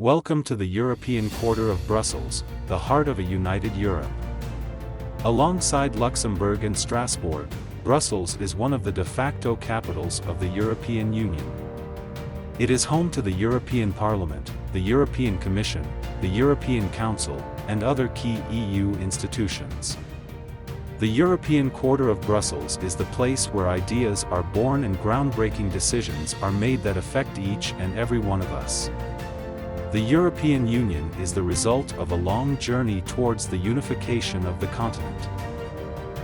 Welcome to the European Quarter of Brussels, the heart of a united Europe. Alongside Luxembourg and Strasbourg, Brussels is one of the de facto capitals of the European Union. It is home to the European Parliament, the European Commission, the European Council, and other key EU institutions. The European Quarter of Brussels is the place where ideas are born and groundbreaking decisions are made that affect each and every one of us. The European Union is the result of a long journey towards the unification of the continent.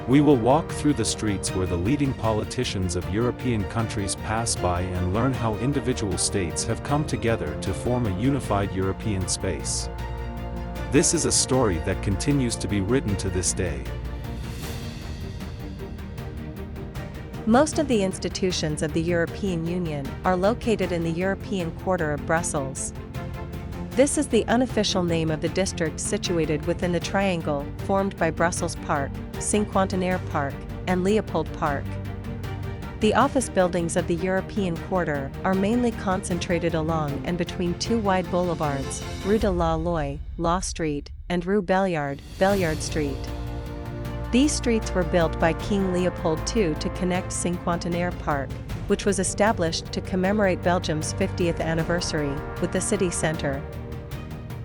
We will walk through the streets where the leading politicians of European countries pass by and learn how individual states have come together to form a unified European space. This is a story that continues to be written to this day. Most of the institutions of the European Union are located in the European Quarter of Brussels. This is the unofficial name of the district situated within the triangle formed by Brussels Park, Cinquantenaire Park, and Leopold Park. The office buildings of the European Quarter are mainly concentrated along and between two wide boulevards, Rue de la Loi, Law Street, and Rue Belliard, Belliard Street. These streets were built by King Leopold II to connect Cinquantenaire Park, which was established to commemorate Belgium's 50th anniversary, with the city centre.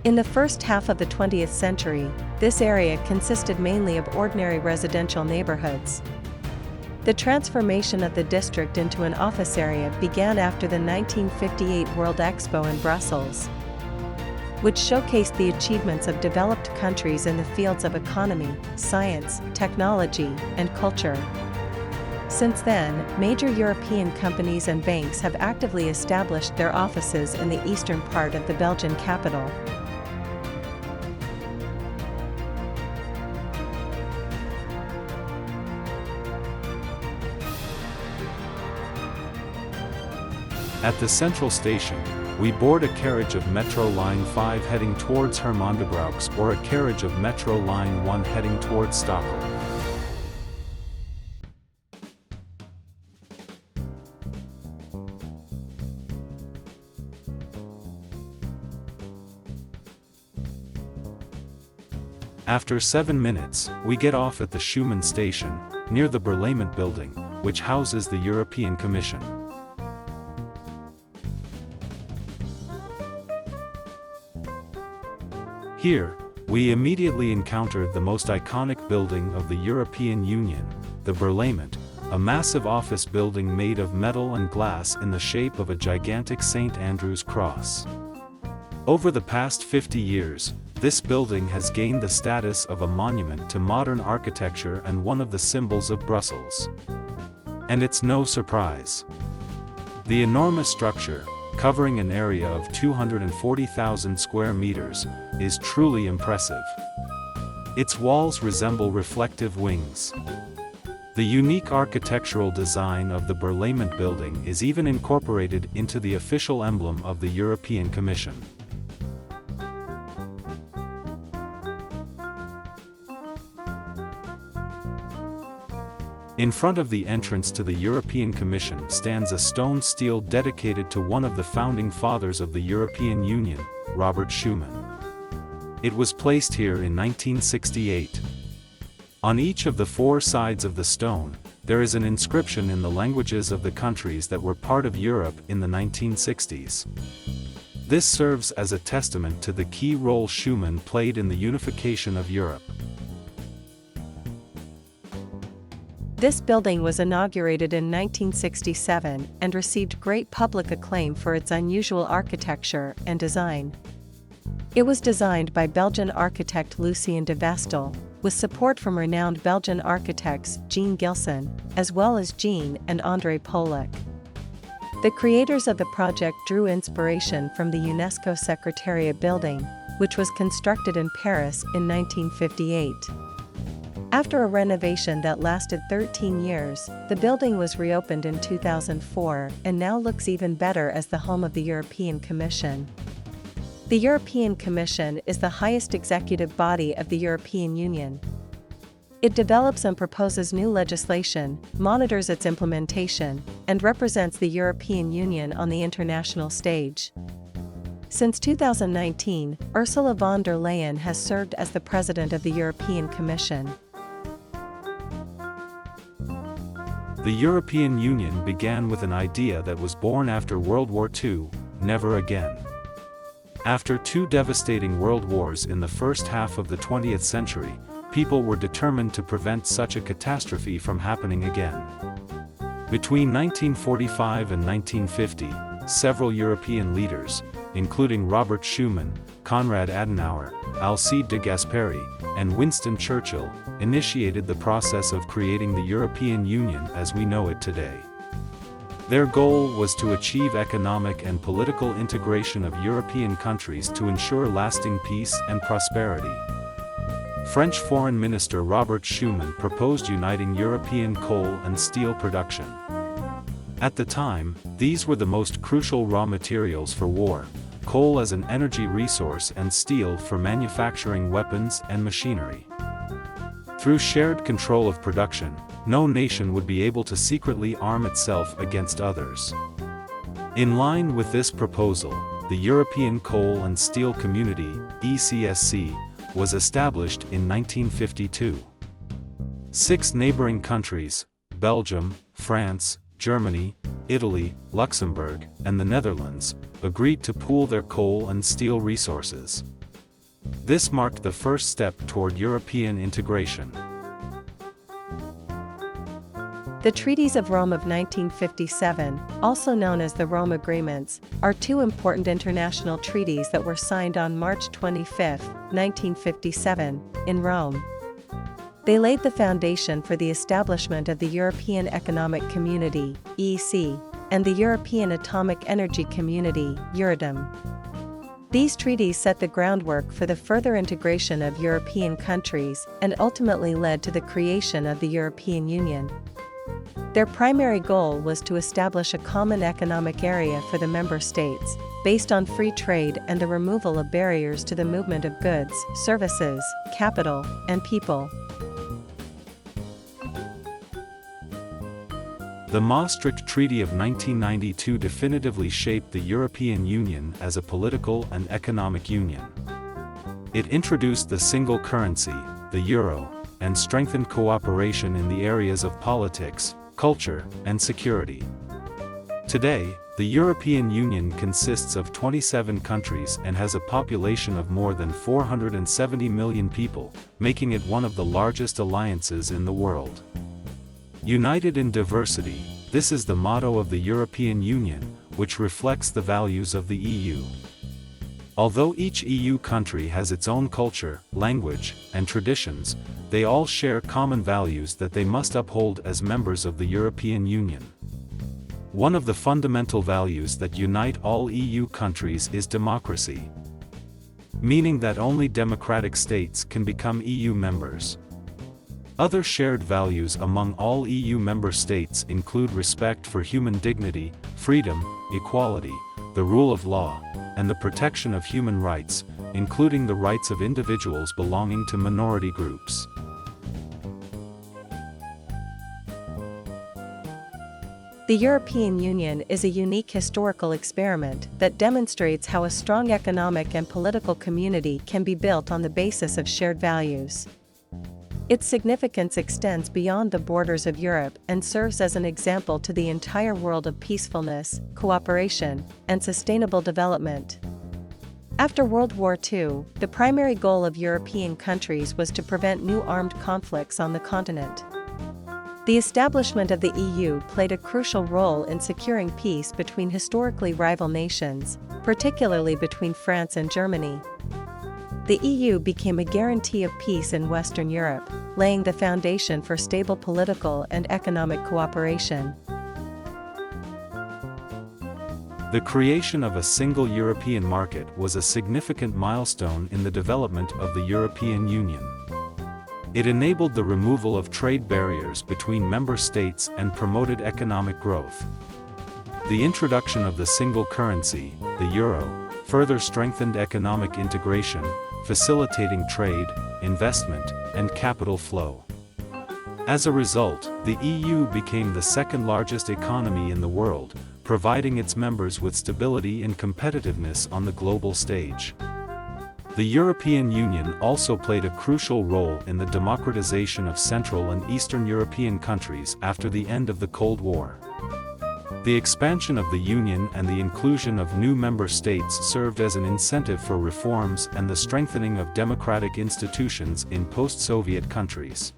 In the first half of the 20th century, this area consisted mainly of ordinary residential neighborhoods. The transformation of the district into an office area began after the 1958 World Expo in Brussels, which showcased the achievements of developed countries in the fields of economy, science, technology, and culture. Since then, major European companies and banks have actively established their offices in the eastern part of the Belgian capital. At the central station, we board a carriage of Metro Line 5 heading towards Hermandebrooks or a carriage of Metro Line 1 heading towards Stockholm. After 7 minutes, we get off at the Schuman station, near the Berlaymont Building, which houses the European Commission. Here, we immediately encountered the most iconic building of the European Union, the Berlaymont, a massive office building made of metal and glass in the shape of a gigantic St. Andrew's cross. Over the past 50 years, this building has gained the status of a monument to modern architecture and one of the symbols of Brussels. And it's no surprise. The enormous structure, covering an area of 240,000 square meters, is truly impressive. Its walls resemble reflective wings. The unique architectural design of the Berlaymont Building is even incorporated into the official emblem of the European Commission. In front of the entrance to the European Commission stands a stone stele dedicated to one of the founding fathers of the European Union, Robert Schuman. It was placed here in 1968. On each of the 4 sides of the stone, there is an inscription in the languages of the countries that were part of Europe in the 1960s. This serves as a testament to the key role Schuman played in the unification of Europe. This building was inaugurated in 1967 and received great public acclaim for its unusual architecture and design. It was designed by Belgian architect Lucien de Vestel, with support from renowned Belgian architects Jean Gilson, as well as Jean and André Polak. The creators of the project drew inspiration from the UNESCO Secretariat building, which was constructed in Paris in 1958. After a renovation that lasted 13 years, the building was reopened in 2004 and now looks even better as the home of the European Commission. The European Commission is the highest executive body of the European Union. It develops and proposes new legislation, monitors its implementation, and represents the European Union on the international stage. Since 2019, Ursula von der Leyen has served as the president of the European Commission. The European Union began with an idea that was born after World War II: never again. After two devastating world wars in the first half of the 20th century, people were determined to prevent such a catastrophe from happening again. Between 1945 and 1950, several European leaders, including Robert Schuman, Konrad Adenauer, Alcide de Gasperi, and Winston Churchill, initiated the process of creating the European Union as we know it today. Their goal was to achieve economic and political integration of European countries to ensure lasting peace and prosperity. French Foreign Minister Robert Schuman proposed uniting European coal and steel production. At the time, these were the most crucial raw materials for war: coal as an energy resource and steel for manufacturing weapons and machinery. Through shared control of production, no nation would be able to secretly arm itself against others. In line with this proposal, the European Coal and Steel Community, ECSC, was established in 1952. 6 neighboring countries, Belgium, France, Germany, Italy, Luxembourg, and the Netherlands, agreed to pool their coal and steel resources. This marked the first step toward European integration. The Treaties of Rome of 1957, also known as the Rome Agreements, are 2 important international treaties that were signed on March 25, 1957, in Rome. They laid the foundation for the establishment of the European Economic Community, EEC, and the European Atomic Energy Community, Euratom. These treaties set the groundwork for the further integration of European countries and ultimately led to the creation of the European Union. Their primary goal was to establish a common economic area for the member states, based on free trade and the removal of barriers to the movement of goods, services, capital, and people. The Maastricht Treaty of 1992 definitively shaped the European Union as a political and economic union. It introduced the single currency, the euro, and strengthened cooperation in the areas of politics, culture, and security. Today, the European Union consists of 27 countries and has a population of more than 470 million people, making it one of the largest alliances in the world. United in diversity, this is the motto of the European Union, which reflects the values of the EU. Although each EU country has its own culture, language, and traditions, they all share common values that they must uphold as members of the European Union. One of the fundamental values that unite all EU countries is democracy, meaning that only democratic states can become EU members. Other shared values among all EU member states include respect for human dignity, freedom, equality, the rule of law, and the protection of human rights, including the rights of individuals belonging to minority groups. The European Union is a unique historical experiment that demonstrates how a strong economic and political community can be built on the basis of shared values. Its significance extends beyond the borders of Europe and serves as an example to the entire world of peacefulness, cooperation, and sustainable development. After World War II, the primary goal of European countries was to prevent new armed conflicts on the continent. The establishment of the EU played a crucial role in securing peace between historically rival nations, particularly between France and Germany. The EU became a guarantee of peace in Western Europe, laying the foundation for stable political and economic cooperation. The creation of a single European market was a significant milestone in the development of the European Union. It enabled the removal of trade barriers between member states and promoted economic growth. The introduction of the single currency, the euro, further strengthened economic integration, facilitating trade, investment, and capital flow. As a result, the EU became the second largest economy in the world, providing its members with stability and competitiveness on the global stage. The European Union also played a crucial role in the democratization of Central and Eastern European countries after the end of the Cold War. The expansion of the Union and the inclusion of new member states served as an incentive for reforms and the strengthening of democratic institutions in post-Soviet countries.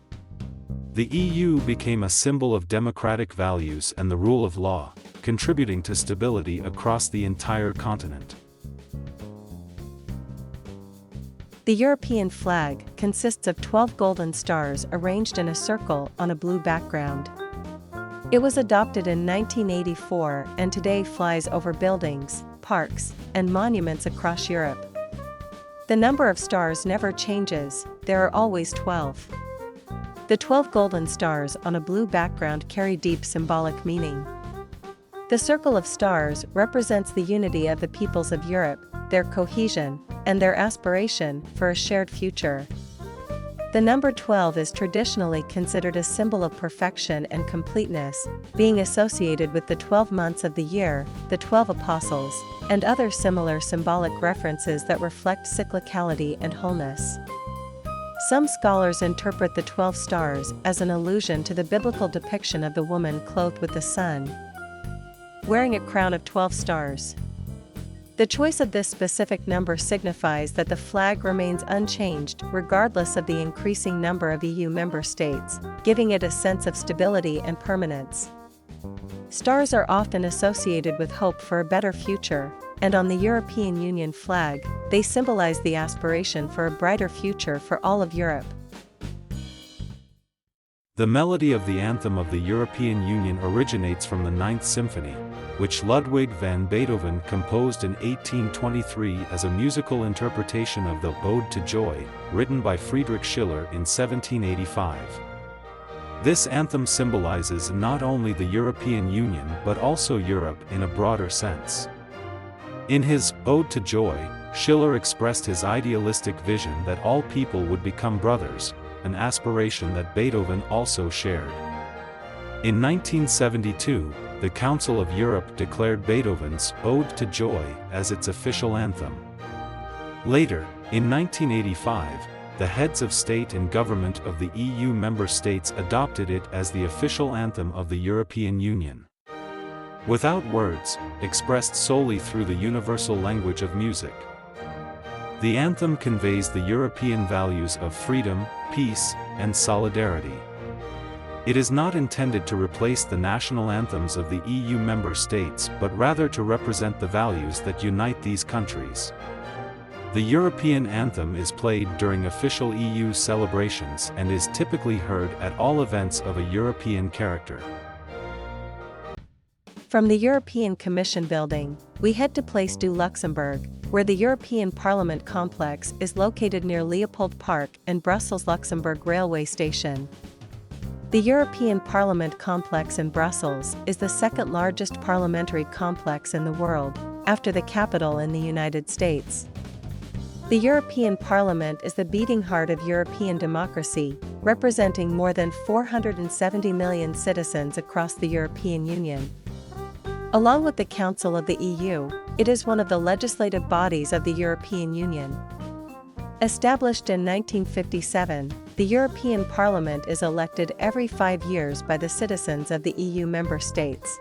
The EU became a symbol of democratic values and the rule of law, contributing to stability across the entire continent. The European flag consists of 12 golden stars arranged in a circle on a blue background. It was adopted in 1984 and today flies over buildings, parks, and monuments across Europe. The number of stars never changes, there are always 12. The 12 golden stars on a blue background carry deep symbolic meaning. The circle of stars represents the unity of the peoples of Europe, their cohesion, and their aspiration for a shared future. The number 12 is traditionally considered a symbol of perfection and completeness, being associated with the 12 months of the year, the 12 apostles, and other similar symbolic references that reflect cyclicality and wholeness. Some scholars interpret the 12 stars as an allusion to the biblical depiction of the woman clothed with the sun, wearing a crown of 12 stars. The choice of this specific number signifies that the flag remains unchanged regardless of the increasing number of EU member states, giving it a sense of stability and permanence. Stars are often associated with hope for a better future, and on the European Union flag, they symbolize the aspiration for a brighter future for all of Europe. The melody of the anthem of the European Union originates from the Ninth Symphony, which Ludwig van Beethoven composed in 1823 as a musical interpretation of the Ode to Joy, written by Friedrich Schiller in 1785. This anthem symbolizes not only the European Union but also Europe in a broader sense. In his Ode to Joy, Schiller expressed his idealistic vision that all people would become brothers, an aspiration that Beethoven also shared. In 1972, the Council of Europe declared Beethoven's Ode to Joy as its official anthem. Later, in 1985, the heads of state and government of the EU member states adopted it as the official anthem of the European Union. Without words, expressed solely through the universal language of music. The anthem conveys the European values of freedom, peace, and solidarity. It is not intended to replace the national anthems of the EU member states but rather to represent the values that unite these countries. The European anthem is played during official EU celebrations and is typically heard at all events of a European character. From the European Commission building, we head to Place du Luxembourg, where the European Parliament complex is located near Leopold Park and Brussels-Luxembourg railway station. The European Parliament complex in Brussels is the second largest parliamentary complex in the world, after the Capitol in the United States. The European Parliament is the beating heart of European democracy, representing more than 470 million citizens across the European Union. Along with the Council of the EU, it is one of the legislative bodies of the European Union. Established in 1957, the European Parliament is elected every 5 years by the citizens of the EU member states.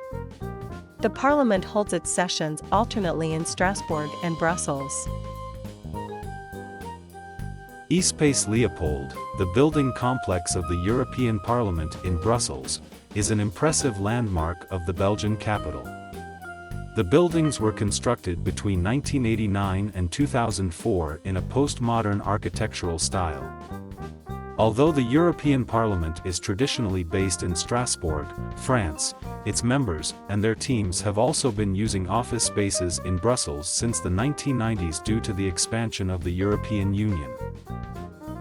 The Parliament holds its sessions alternately in Strasbourg and Brussels. Espace Leopold, the building complex of the European Parliament in Brussels, is an impressive landmark of the Belgian capital. The buildings were constructed between 1989 and 2004 in a postmodern architectural style. Although the European Parliament is traditionally based in Strasbourg, France, its members and their teams have also been using office spaces in Brussels since the 1990s due to the expansion of the European Union.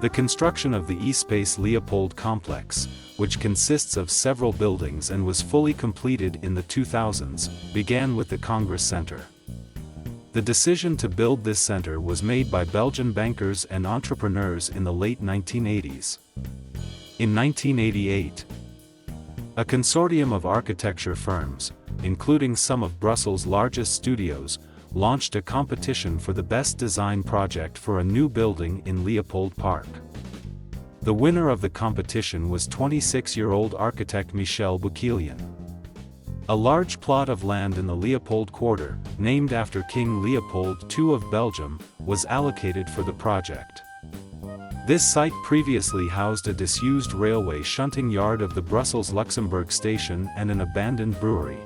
The construction of the Espace Leopold complex, which consists of several buildings and was fully completed in the 2000s, began with the Congress Center. The decision to build this center was made by Belgian bankers and entrepreneurs in the late 1980s. In 1988, a consortium of architecture firms, including some of Brussels' largest studios, launched a competition for the best design project for a new building in Leopold Park. The winner of the competition was 26-year-old architect Michel Bouquelin. A large plot of land in the Leopold Quarter, named after King Leopold II of Belgium, was allocated for the project. This site previously housed a disused railway shunting yard of the Brussels-Luxembourg station and an abandoned brewery.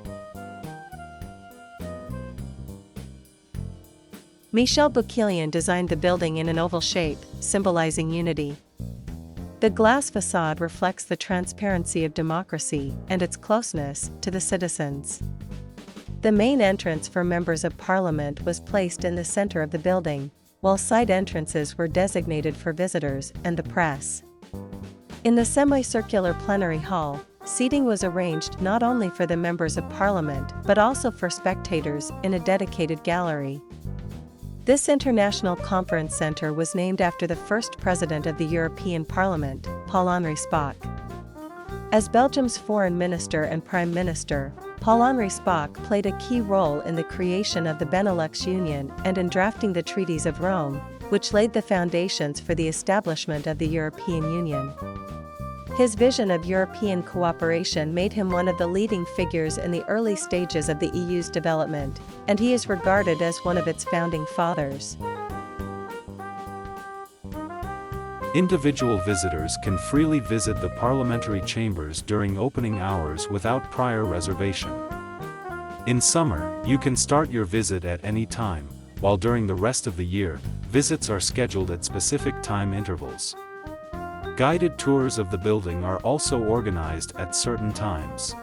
Michel Bouquelin designed the building in an oval shape, symbolizing unity. The glass facade reflects the transparency of democracy and its closeness to the citizens. The main entrance for members of parliament was placed in the center of the building, while side entrances were designated for visitors and the press. In the semicircular plenary hall, seating was arranged not only for the members of parliament but also for spectators in a dedicated gallery. This international conference center was named after the first president of the European Parliament, Paul-Henri Spaak. As Belgium's foreign minister and prime minister, Paul-Henri Spaak played a key role in the creation of the Benelux Union and in drafting the Treaties of Rome, which laid the foundations for the establishment of the European Union. His vision of European cooperation made him one of the leading figures in the early stages of the EU's development, and he is regarded as one of its founding fathers. Individual visitors can freely visit the parliamentary chambers during opening hours without prior reservation. In summer, you can start your visit at any time, while during the rest of the year, visits are scheduled at specific time intervals. Guided tours of the building are also organized at certain times.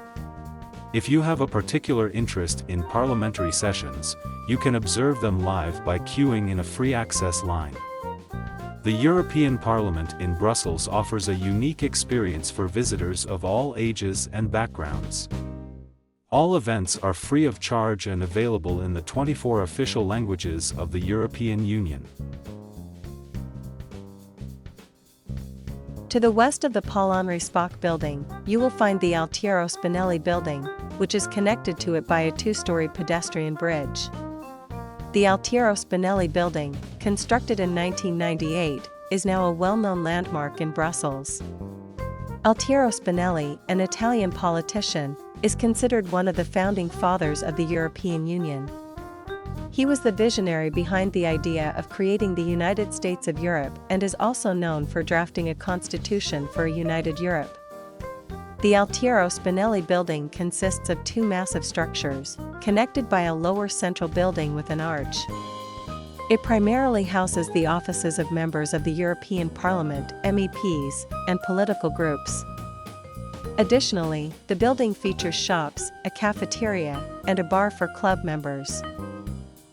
If you have a particular interest in parliamentary sessions, you can observe them live by queuing in a free access line. The European Parliament in Brussels offers a unique experience for visitors of all ages and backgrounds. All events are free of charge and available in the 24 official languages of the European Union. To the west of the Paul-Henri Spaak building, you will find the Altiero Spinelli building, which is connected to it by a two-story pedestrian bridge. The Altiero Spinelli building, constructed in 1998, is now a well-known landmark in Brussels. Altiero Spinelli, an Italian politician, is considered one of the founding fathers of the European Union. He was the visionary behind the idea of creating the United States of Europe and is also known for drafting a constitution for a united Europe. The Altiero Spinelli building consists of two massive structures, connected by a lower central building with an arch. It primarily houses the offices of members of the European Parliament, MEPs, and political groups. Additionally, the building features shops, a cafeteria, and a bar for club members.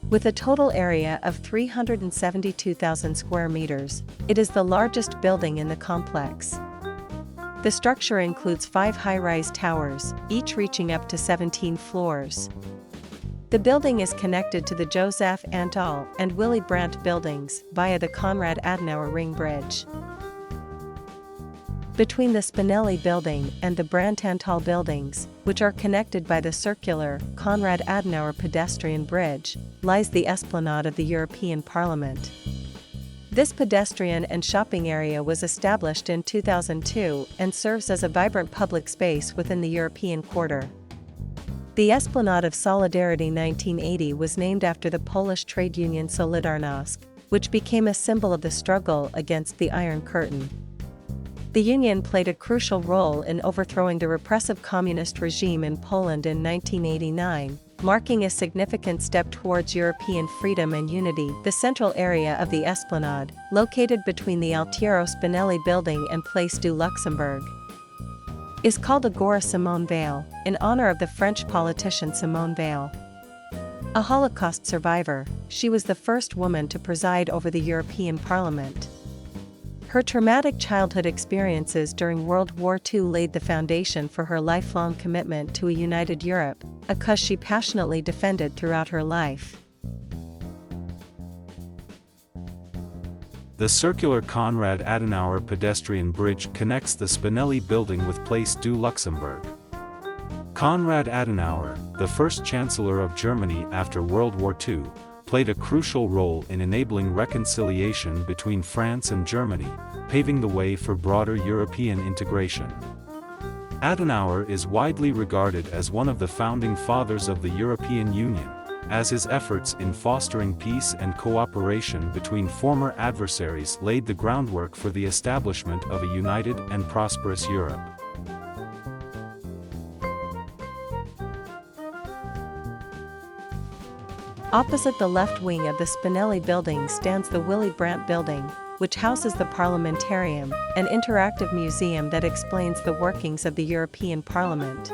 With a total area of 372,000 square meters, it is the largest building in the complex. The structure includes 5 high-rise towers, each reaching up to 17 floors. The building is connected to the József, Antall, and Willy Brandt buildings via the Konrad Adenauer ring bridge. Between the Spinelli building and the Brandt-Antall buildings, which are connected by the circular Konrad Adenauer pedestrian bridge, lies the Esplanade of the European Parliament. This pedestrian and shopping area was established in 2002 and serves as a vibrant public space within the European Quarter. The Esplanade of Solidarity 1980 was named after the Polish trade union Solidarność, which became a symbol of the struggle against the Iron Curtain. The union played a crucial role in overthrowing the repressive communist regime in Poland in 1989, marking a significant step towards European freedom and unity. The central area of the Esplanade, located between the Altiero Spinelli building and Place du Luxembourg, is called Agora Simone Veil, in honor of the French politician Simone Veil. A Holocaust survivor, she was the first woman to preside over the European Parliament. Her traumatic childhood experiences during World War II laid the foundation for her lifelong commitment to a united Europe, a cause she passionately defended throughout her life. The circular Konrad Adenauer pedestrian bridge connects the Spinelli building with Place du Luxembourg. Konrad Adenauer, the first Chancellor of Germany after World War II, played a crucial role in enabling reconciliation between France and Germany, paving the way for broader European integration. Adenauer is widely regarded as one of the founding fathers of the European Union, as his efforts in fostering peace and cooperation between former adversaries laid the groundwork for the establishment of a united and prosperous Europe. Opposite the left wing of the Spinelli building stands the Willy Brandt Building, which houses the Parliamentarium, an interactive museum that explains the workings of the European Parliament.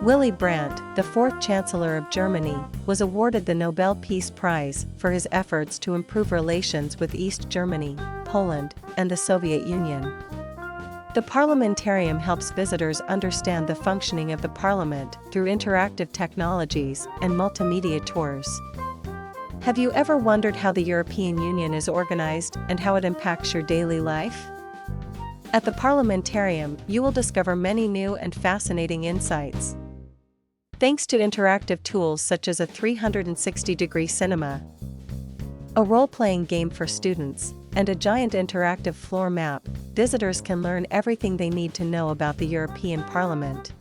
Willy Brandt, the fourth Chancellor of Germany, was awarded the Nobel Peace Prize for his efforts to improve relations with East Germany, Poland, and the Soviet Union. The Parliamentarium helps visitors understand the functioning of the Parliament through interactive technologies and multimedia tours. Have you ever wondered how the European Union is organized and how it impacts your daily life? At the Parliamentarium, you will discover many new and fascinating insights. Thanks to interactive tools such as a 360-degree cinema, a role-playing game for students, and a giant interactive floor map, visitors can learn everything they need to know about the European Parliament.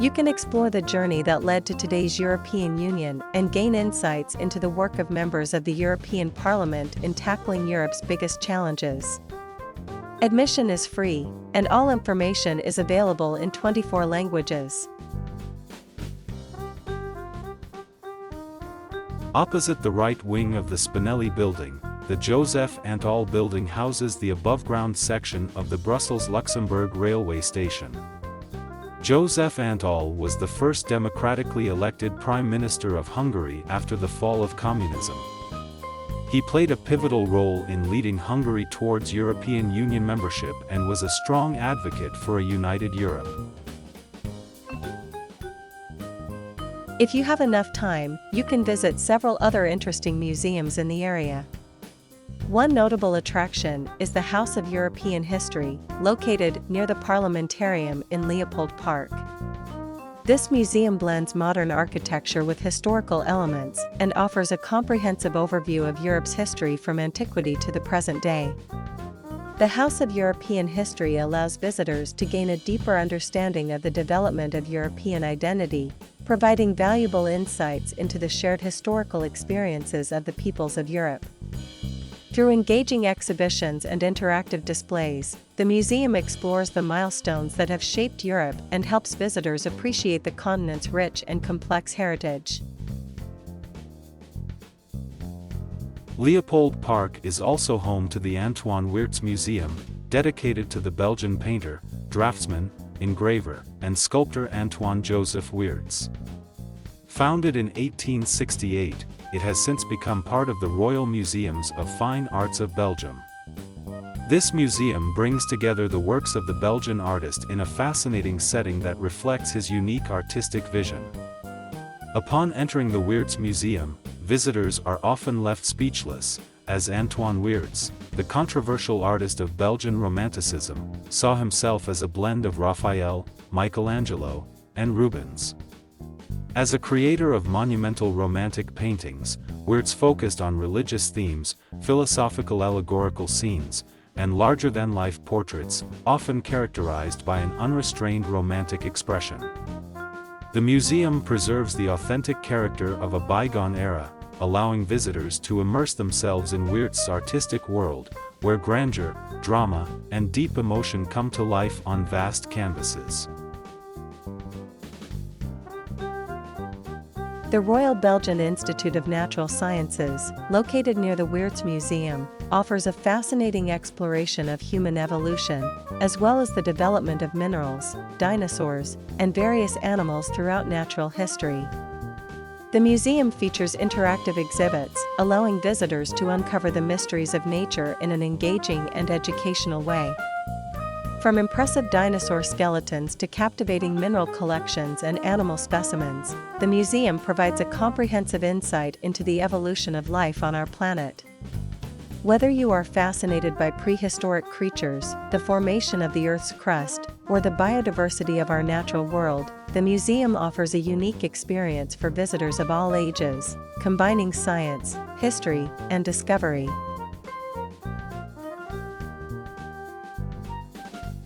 You can explore the journey that led to today's European Union and gain insights into the work of members of the European Parliament in tackling Europe's biggest challenges. Admission is free, and all information is available in 24 languages. Opposite the right wing of the Spinelli building, the József Antall building houses the above-ground section of the Brussels-Luxembourg railway station. József Antall was the first democratically elected Prime Minister of Hungary after the fall of communism. He played a pivotal role in leading Hungary towards European Union membership and was a strong advocate for a united Europe. If you have enough time, you can visit several other interesting museums in the area. One notable attraction is the House of European History, located near the Parliamentarium in Leopold Park. This museum blends modern architecture with historical elements and offers a comprehensive overview of Europe's history from antiquity to the present day. The House of European History allows visitors to gain a deeper understanding of the development of European identity, providing valuable insights into the shared historical experiences of the peoples of Europe. Through engaging exhibitions and interactive displays, the museum explores the milestones that have shaped Europe and helps visitors appreciate the continent's rich and complex heritage. Leopold Park is also home to the Antoine Wirtz Museum, dedicated to the Belgian painter, draftsman, engraver, and sculptor Antoine József Wirtz. Founded in 1868, it has since become part of the Royal Museums of Fine Arts of Belgium. This museum brings together the works of the Belgian artist in a fascinating setting that reflects his unique artistic vision. Upon entering the Wirtz Museum, visitors are often left speechless, as Antoine Wirtz, the controversial artist of Belgian Romanticism, saw himself as a blend of Raphael, Michelangelo, and Rubens. As a creator of monumental romantic paintings, Wirtz focused on religious themes, philosophical allegorical scenes, and larger-than-life portraits, often characterized by an unrestrained romantic expression. The museum preserves the authentic character of a bygone era, allowing visitors to immerse themselves in Wirtz's artistic world, where grandeur, drama, and deep emotion come to life on vast canvases. The Royal Belgian Institute of Natural Sciences, located near the Wirtz Museum, offers a fascinating exploration of human evolution, as well as the development of minerals, dinosaurs, and various animals throughout natural history. The museum features interactive exhibits, allowing visitors to uncover the mysteries of nature in an engaging and educational way. From impressive dinosaur skeletons to captivating mineral collections and animal specimens, the museum provides a comprehensive insight into the evolution of life on our planet. Whether you are fascinated by prehistoric creatures, the formation of the Earth's crust, or the biodiversity of our natural world, the museum offers a unique experience for visitors of all ages, combining science, history, and discovery.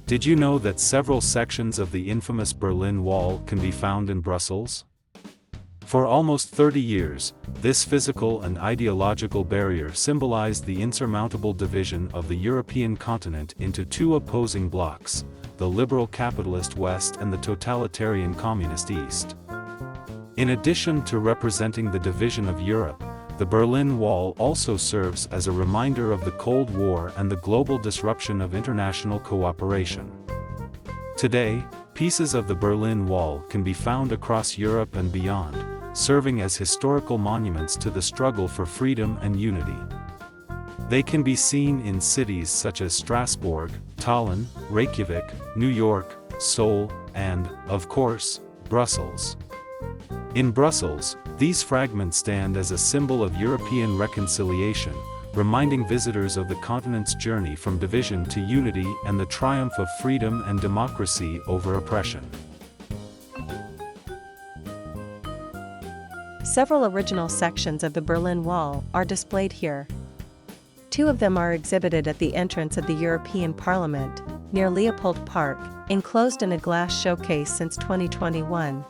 Did you know that several sections of the infamous Berlin Wall can be found in Brussels? For almost 30 years, this physical and ideological barrier symbolized the insurmountable division of the European continent into two opposing blocs, the liberal capitalist West and the totalitarian communist East. In addition to representing the division of Europe, the Berlin Wall also serves as a reminder of the Cold War and the global disruption of international cooperation. Today, pieces of the Berlin Wall can be found across Europe and beyond, serving as historical monuments to the struggle for freedom and unity. They can be seen in cities such as Strasbourg, Tallinn, Reykjavik, New York, Seoul, and, of course, Brussels. In Brussels, these fragments stand as a symbol of European reconciliation, reminding visitors of the continent's journey from division to unity and the triumph of freedom and democracy over oppression. Several original sections of the Berlin Wall are displayed here. Two of them are exhibited at the entrance of the European Parliament, near Leopold Park, enclosed in a glass showcase since 2021.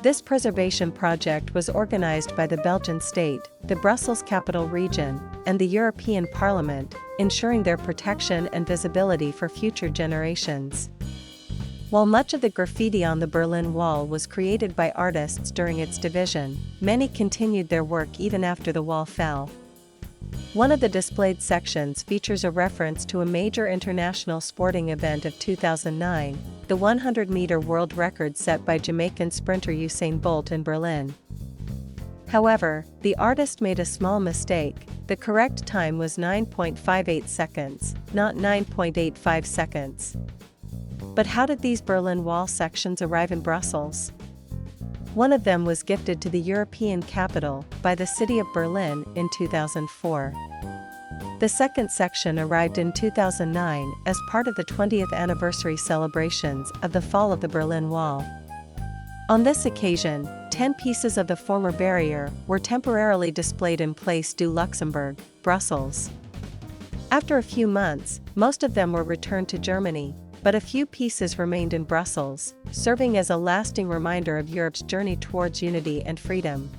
This preservation project was organized by the Belgian state, the Brussels Capital Region, and the European Parliament, ensuring their protection and visibility for future generations. While much of the graffiti on the Berlin Wall was created by artists during its division, many continued their work even after the wall fell. One of the displayed sections features a reference to a major international sporting event of 2009, the 100-meter world record set by Jamaican sprinter Usain Bolt in Berlin. However, the artist made a small mistake. The correct time was 9.58 seconds, not 9.85 seconds. But how did these Berlin Wall sections arrive in Brussels? One of them was gifted to the European capital by the city of Berlin in 2004. The second section arrived in 2009 as part of the 20th anniversary celebrations of the fall of the Berlin Wall. On this occasion, 10 pieces of the former barrier were temporarily displayed in Place du Luxembourg, Brussels. After a few months, most of them were returned to Germany, but a few pieces remained in Brussels, serving as a lasting reminder of Europe's journey towards unity and freedom.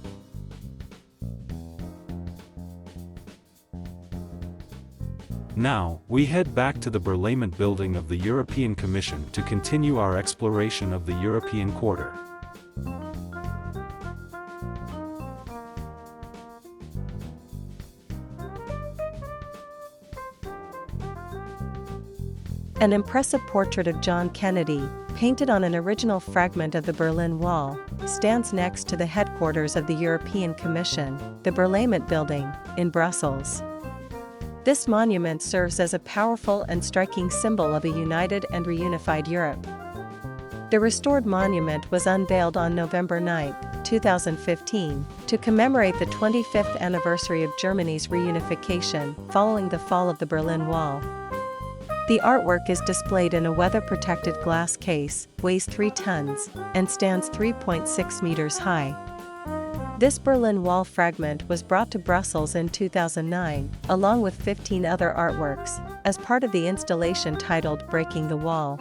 Now, we head back to the Berlaymont Building of the European Commission to continue our exploration of the European Quarter. An impressive portrait of John Kennedy, painted on an original fragment of the Berlin Wall, stands next to the headquarters of the European Commission, the Berlaymont Building, in Brussels. This monument serves as a powerful and striking symbol of a united and reunified Europe. The restored monument was unveiled on November 9, 2015, to commemorate the 25th anniversary of Germany's reunification following the fall of the Berlin Wall. The artwork is displayed in a weather-protected glass case, weighs 3 tons, and stands 3.6 meters high. This Berlin Wall fragment was brought to Brussels in 2009, along with 15 other artworks, as part of the installation titled Breaking the Wall.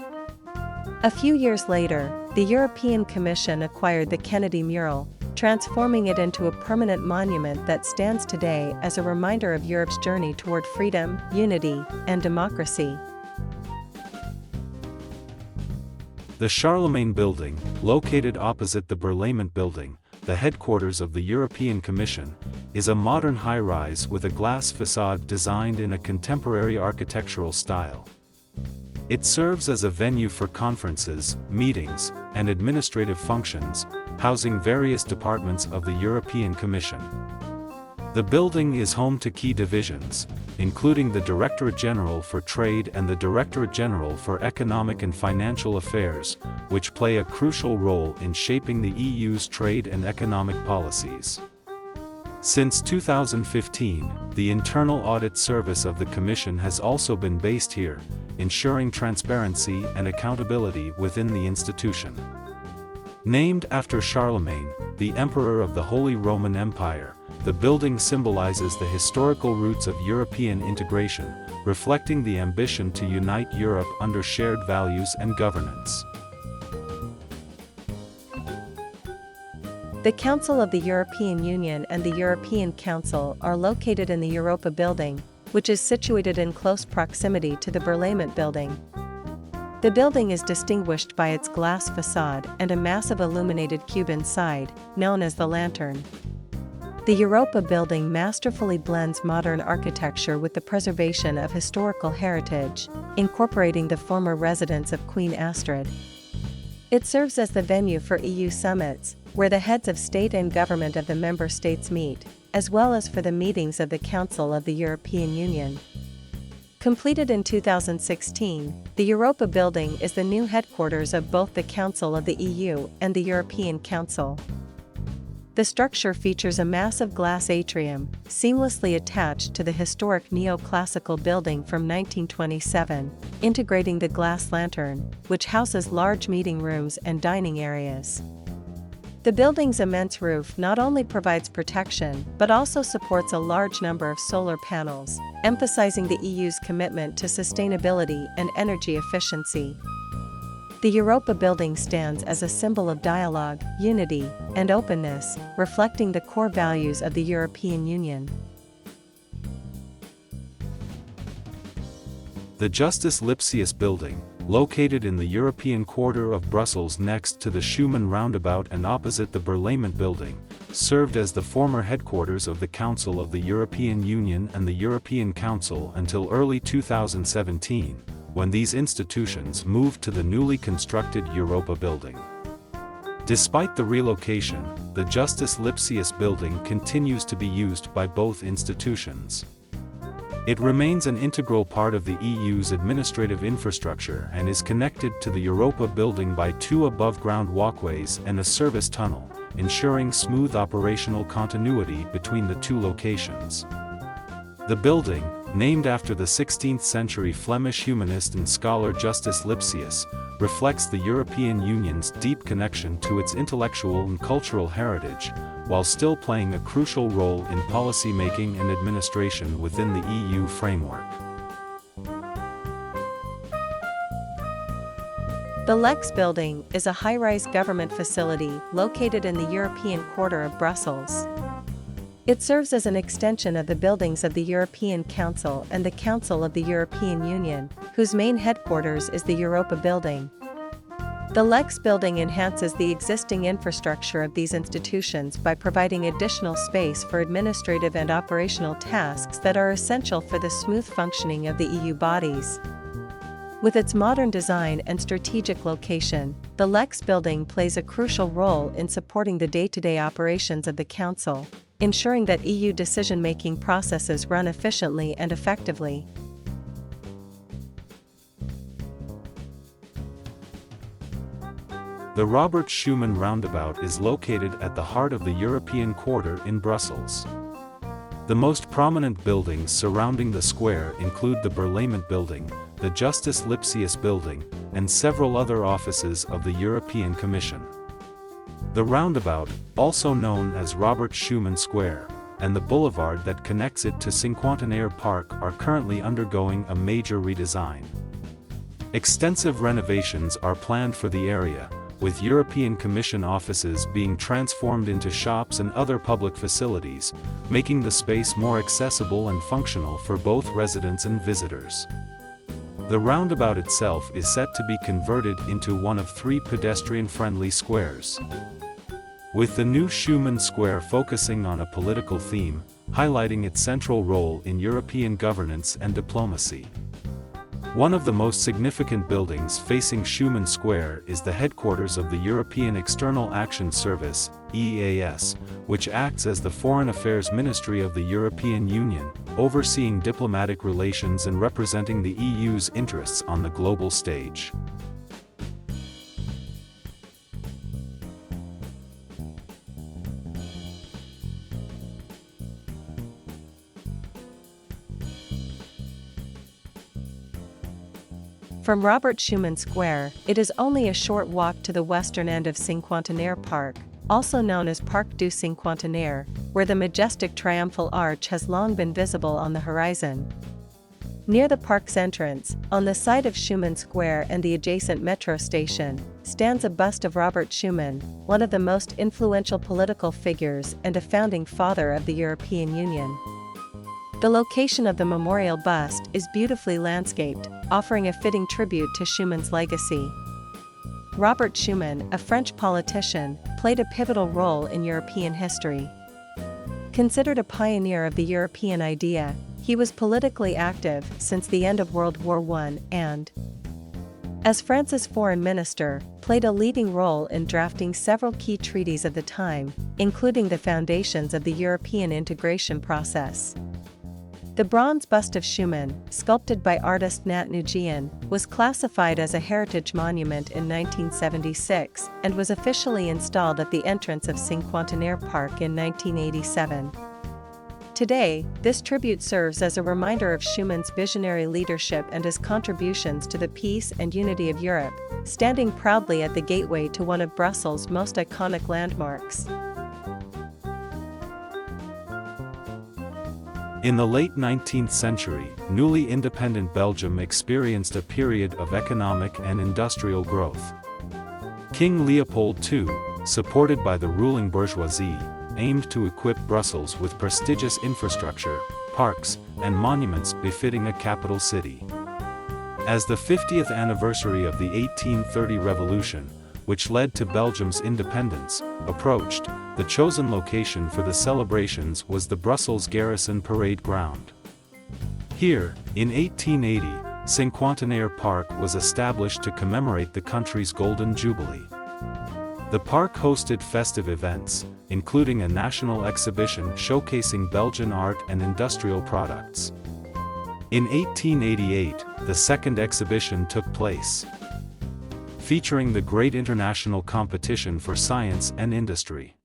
A few years later, the European Commission acquired the Kennedy mural, transforming it into a permanent monument that stands today as a reminder of Europe's journey toward freedom, unity, and democracy. The Charlemagne Building, located opposite the Berlaymont Building, the headquarters of the European Commission, is a modern high-rise with a glass facade designed in a contemporary architectural style. It serves as a venue for conferences, meetings, and administrative functions, housing various departments of the European Commission. The building is home to key divisions, including the Directorate General for Trade and the Directorate General for Economic and Financial Affairs, which play a crucial role in shaping the EU's trade and economic policies. Since 2015, the Internal Audit Service of the Commission has also been based here, ensuring transparency and accountability within the institution. Named after Charlemagne, the Emperor of the Holy Roman Empire, the building symbolizes the historical roots of European integration, reflecting the ambition to unite Europe under shared values and governance. The Council of the European Union and the European Council are located in the Europa Building, which is situated in close proximity to the Berlaymont Building. The building is distinguished by its glass facade and a massive illuminated cube inside, known as the lantern. The Europa Building masterfully blends modern architecture with the preservation of historical heritage, incorporating the former residence of Queen Astrid. It serves as the venue for EU summits, where the heads of state and government of the member states meet, as well as for the meetings of the Council of the European Union. Completed in 2016, the Europa Building is the new headquarters of both the Council of the EU and the European Council. The structure features a massive glass atrium, seamlessly attached to the historic neoclassical building from 1927, integrating the glass lantern, which houses large meeting rooms and dining areas. The building's immense roof not only provides protection but also supports a large number of solar panels, emphasizing the EU's commitment to sustainability and energy efficiency. The Europa Building stands as a symbol of dialogue, unity, and openness, reflecting the core values of the European Union. The Justus Lipsius Building, located in the European quarter of Brussels next to the Schuman Roundabout and opposite the Berlaymont Building, served as the former headquarters of the Council of the European Union and the European Council until early 2017, when these institutions moved to the newly constructed Europa Building. Despite the relocation, the Justus Lipsius Building continues to be used by both institutions. It remains an integral part of the EU's administrative infrastructure and is connected to the Europa Building by 2 above-ground walkways and a service tunnel, ensuring smooth operational continuity between the 2 locations. The building, named after the 16th-century Flemish humanist and scholar Justus Lipsius, reflects the European Union's deep connection to its intellectual and cultural heritage, while still playing a crucial role in policy-making and administration within the EU framework. The Lex Building is a high-rise government facility located in the European quarter of Brussels. It serves as an extension of the buildings of the European Council and the Council of the European Union, whose main headquarters is the Europa Building. The Lex Building enhances the existing infrastructure of these institutions by providing additional space for administrative and operational tasks that are essential for the smooth functioning of the EU bodies. With its modern design and strategic location, the Lex Building plays a crucial role in supporting the day-to-day operations of the Council, ensuring that EU decision-making processes run efficiently and effectively. The Robert Schuman Roundabout is located at the heart of the European quarter in Brussels. The most prominent buildings surrounding the square include the Berlaymont Building, the Justus Lipsius Building, and several other offices of the European Commission. The roundabout, also known as Robert Schuman Square, and the boulevard that connects it to Cinquantenaire Park are currently undergoing a major redesign. Extensive renovations are planned for the area, with European Commission offices being transformed into shops and other public facilities, making the space more accessible and functional for both residents and visitors. The roundabout itself is set to be converted into one of 3 pedestrian-friendly squares. With the new Schuman Square focusing on a political theme, highlighting its central role in European governance and diplomacy. One of the most significant buildings facing Schuman Square is the headquarters of the European External Action Service, EAS, which acts as the Foreign Affairs Ministry of the European Union, overseeing diplomatic relations and representing the EU's interests on the global stage. From Robert Schuman Square, it is only a short walk to the western end of Cinquantenaire Park, also known as Parc du Cinquantenaire, where the majestic triumphal arch has long been visible on the horizon. Near the park's entrance, on the site of Schuman Square and the adjacent metro station, stands a bust of Robert Schuman, one of the most influential political figures and a founding father of the European Union. The location of the memorial bust is beautifully landscaped, offering a fitting tribute to Schuman's legacy. Robert Schuman, a French politician, played a pivotal role in European history. Considered a pioneer of the European idea, he was politically active since the end of World War I and, as France's foreign minister, played a leading role in drafting several key treaties of the time, including the foundations of the European integration process. The bronze bust of Schuman, sculpted by artist Nat Nguyen, was classified as a heritage monument in 1976 and was officially installed at the entrance of Cinquantenaire Park in 1987. Today, this tribute serves as a reminder of Schuman's visionary leadership and his contributions to the peace and unity of Europe, standing proudly at the gateway to one of Brussels' most iconic landmarks. In the late 19th century, newly independent Belgium experienced a period of economic and industrial growth. King Leopold II, supported by the ruling bourgeoisie, aimed to equip Brussels with prestigious infrastructure, parks, and monuments befitting a capital city. As the 50th anniversary of the 1830 Revolution, which led to Belgium's independence, approached, the chosen location for the celebrations was the Brussels Garrison Parade Ground. Here, in 1880, Cinquantenaire Park was established to commemorate the country's Golden Jubilee. The park hosted festive events, including a national exhibition showcasing Belgian art and industrial products. In 1888, the second exhibition took place, featuring the great international competition for science and industry.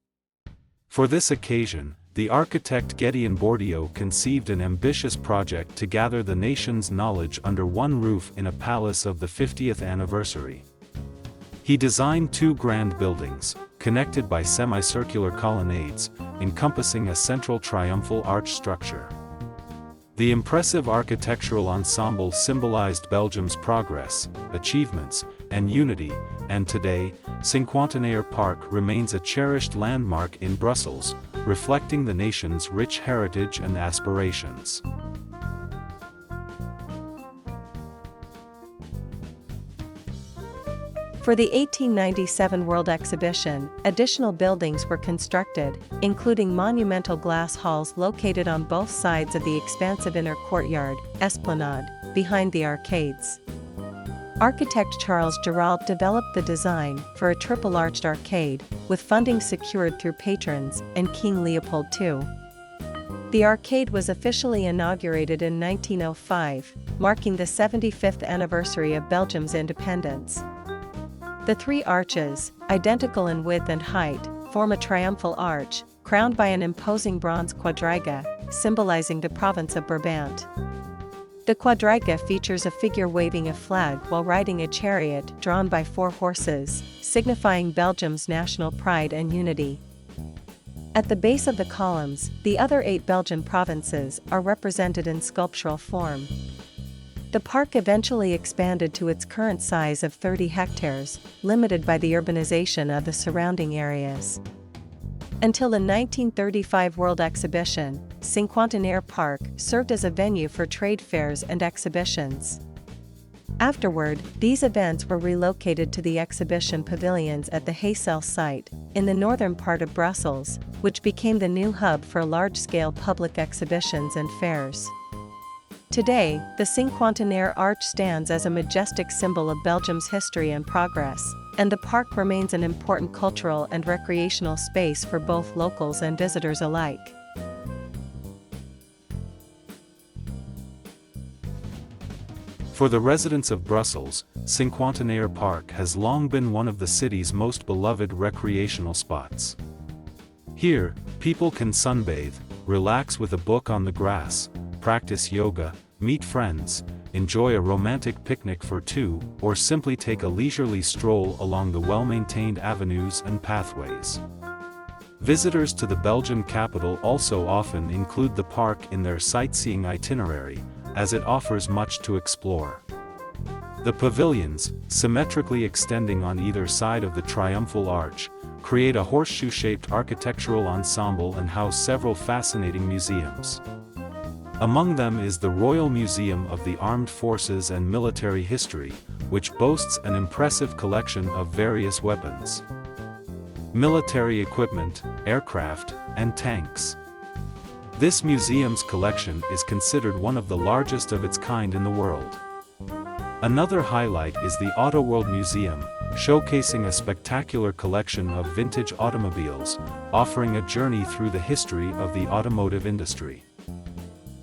For this occasion, the architect Gédéon Bourdieu conceived an ambitious project to gather the nation's knowledge under one roof in a palace of the 50th anniversary. He designed two grand buildings, connected by semicircular colonnades, encompassing a central triumphal arch structure. The impressive architectural ensemble symbolized Belgium's progress, achievements, and unity, and today, Cinquantenaire Park remains a cherished landmark in Brussels, reflecting the nation's rich heritage and aspirations. For the 1897 World Exhibition, additional buildings were constructed, including monumental glass halls located on both sides of the expansive inner courtyard, Esplanade, behind the arcades. Architect Charles Girault developed the design for a triple-arched arcade, with funding secured through patrons and King Leopold II. The arcade was officially inaugurated in 1905, marking the 75th anniversary of Belgium's independence. The three arches, identical in width and height, form a triumphal arch, crowned by an imposing bronze quadriga, symbolizing the province of Brabant. The quadriga features a figure waving a flag while riding a chariot drawn by 4 horses, signifying Belgium's national pride and unity. At the base of the columns, the other 8 Belgian provinces are represented in sculptural form. The park eventually expanded to its current size of 30 hectares, limited by the urbanization of the surrounding areas. Until the 1935 World Exhibition, Cinquantenaire Park served as a venue for trade fairs and exhibitions. Afterward, these events were relocated to the exhibition pavilions at the Heysel site, in the northern part of Brussels, which became the new hub for large-scale public exhibitions and fairs. Today, the Cinquantenaire Arch stands as a majestic symbol of Belgium's history and progress, and the park remains an important cultural and recreational space for both locals and visitors alike. For the residents of Brussels, Cinquantenaire Park has long been one of the city's most beloved recreational spots. Here, people can sunbathe, relax with a book on the grass, practice yoga, meet friends, enjoy a romantic picnic for two, or simply take a leisurely stroll along the well-maintained avenues and pathways. Visitors to the Belgian capital also often include the park in their sightseeing itinerary, as it offers much to explore. The pavilions, symmetrically extending on either side of the triumphal arch, create a horseshoe-shaped architectural ensemble and house several fascinating museums. Among them is the Royal Museum of the Armed Forces and Military History, which boasts an impressive collection of various weapons, military equipment, aircraft, and tanks. This museum's collection is considered one of the largest of its kind in the world. Another highlight is the Autoworld Museum, showcasing a spectacular collection of vintage automobiles, offering a journey through the history of the automotive industry.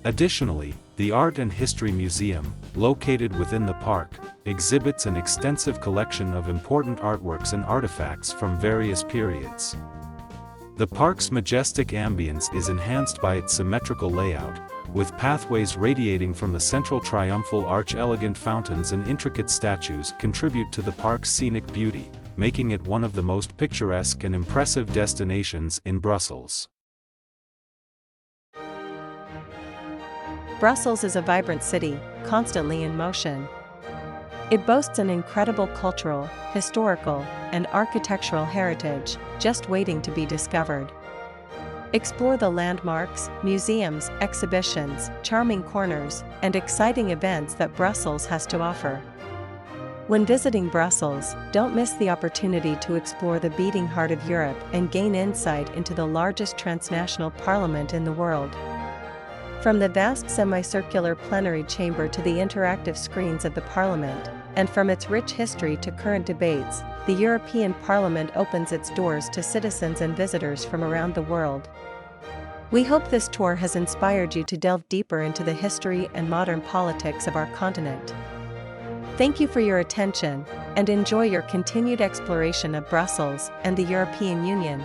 Additionally, the Art and History Museum, located within the park, exhibits an extensive collection of important artworks and artifacts from various periods. The park's majestic ambience is enhanced by its symmetrical layout, with pathways radiating from the central triumphal arch. Elegant fountains and intricate statues contribute to the park's scenic beauty, making it one of the most picturesque and impressive destinations in Brussels. Brussels is a vibrant city, constantly in motion. It boasts an incredible cultural, historical, and architectural heritage, just waiting to be discovered. Explore the landmarks, museums, exhibitions, charming corners, and exciting events that Brussels has to offer. When visiting Brussels, don't miss the opportunity to explore the beating heart of Europe and gain insight into the largest transnational parliament in the world. From the vast semicircular plenary chamber to the interactive screens of the Parliament, and from its rich history to current debates, the European Parliament opens its doors to citizens and visitors from around the world. We hope this tour has inspired you to delve deeper into the history and modern politics of our continent. Thank you for your attention, and enjoy your continued exploration of Brussels and the European Union.